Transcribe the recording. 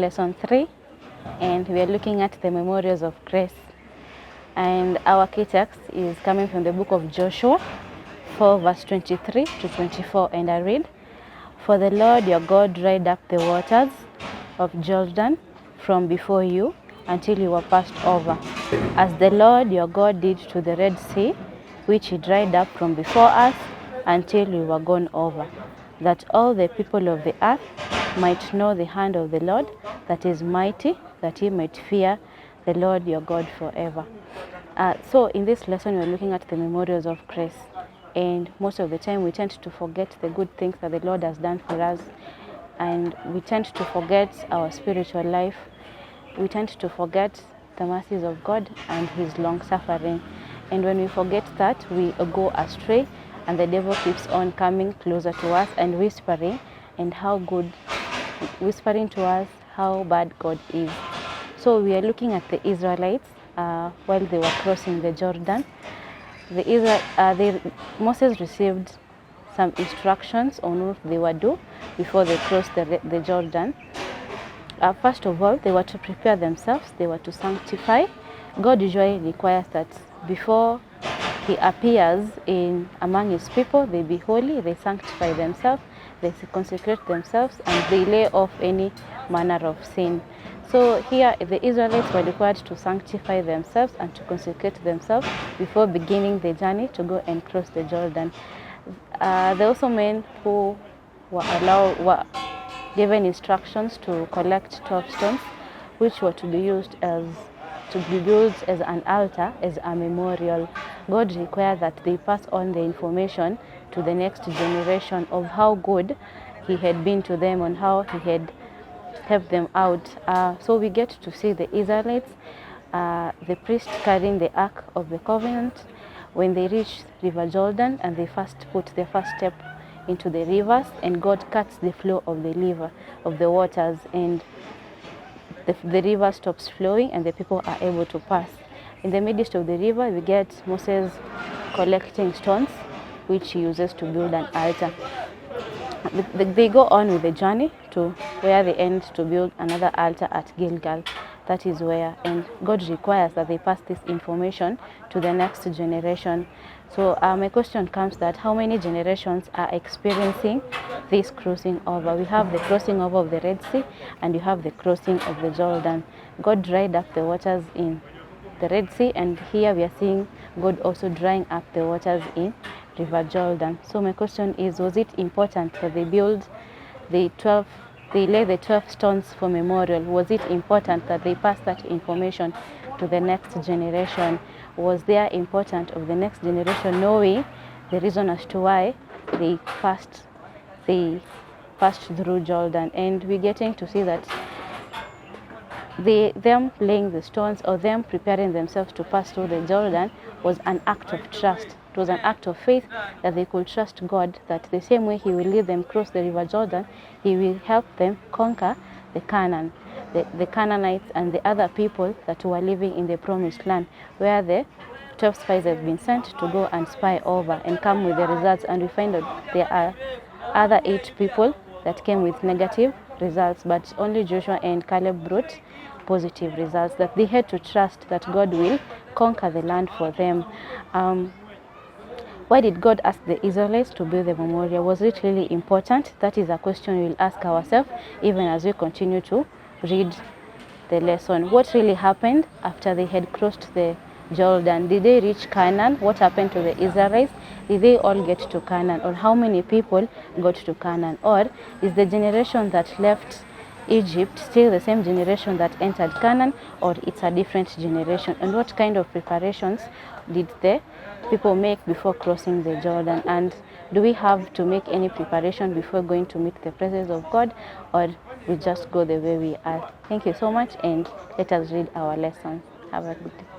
lesson 3, and we are looking at the memorials of grace. And our key text is coming from the book of Joshua 4 verse 23 to 24, and I read, "For the Lord your God dried up the waters of Jordan from before you until you were passed over, as the Lord your God did to the Red Sea, which he dried up from before us until we were gone over, that all the people of the earth might know the hand of the Lord that is mighty, that ye might fear the Lord your God forever." So in this lesson we're looking at the memorials of grace, and most of the time we tend to forget the good things that the Lord has done for us, and we tend to forget our spiritual life. We tend to forget the mercies of God and his long suffering, and when we forget that, we go astray, and the devil keeps on coming closer to us and whispering to us how bad God is. So we are looking at the Israelites while they were crossing the Jordan. Moses received some instructions on what they would do before they crossed the Jordan. First of all, they were to prepare themselves, they were to sanctify. God usually requires that before he appears among his people, they be holy, they sanctify themselves, they consecrate themselves, and they lay off any manner of sin. So here the Israelites were required to sanctify themselves and to consecrate themselves before beginning the journey to go and cross the Jordan. There were also men who were given instructions to collect 12 stones, which were to be used to be built as an altar, as a memorial. God required that they pass on the information to the next generation of how good he had been to them and how he had helped them out. So we get to see the Israelites, the priest carrying the Ark of the Covenant, when they reach River Jordan, and they first put their first step into the rivers, and God cuts the flow of the waters, and the river stops flowing and the people are able to pass. In the midst of the river, we get Moses collecting stones, which he uses to build an altar. They go on with the journey to where they end to build another altar at Gilgal. That is where, and God requires that they pass this information to the next generation. So my question comes that how many generations are experiencing this crossing over? We have the crossing over of the Red Sea, and you have the crossing of the Jordan. God dried up the waters in the Red Sea, and here we are seeing God also drying up the waters in River Jordan. So my question is, was it important that they lay the 12 stones for memorial? Was it important that they pass that information to the next generation? Was there important of the next generation knowing the reason as to why they passed through Jordan? And we're getting to see that them laying the stones, or them preparing themselves to pass through the Jordan, was an act of trust. It was an act of faith that they could trust God, that the same way he will lead them cross the River Jordan, he will help them conquer the Canaanites and the other people that were living in the promised land, where the 12 spies have been sent to go and spy over and come with the results. And we find that there are other 8 people that came with negative results, but only Joshua and Caleb brought positive results, that they had to trust that God will conquer the land for them. Why did God ask the Israelites to build the memorial? Was it really important? That is a question we will ask ourselves even as we continue to read the lesson. What really happened after they had crossed the Jordan? Did they reach Canaan? What happened to the Israelites? Did they all get to Canaan? Or how many people got to Canaan? Or is the generation that left Egypt still the same generation that entered Canaan, or it's a different generation? And what kind of preparations did the people make before crossing the Jordan? And do we have to make any preparation before going to meet the presence of God, or we just go the way we are? Thank you so much, and let us read our lesson. Have a good day.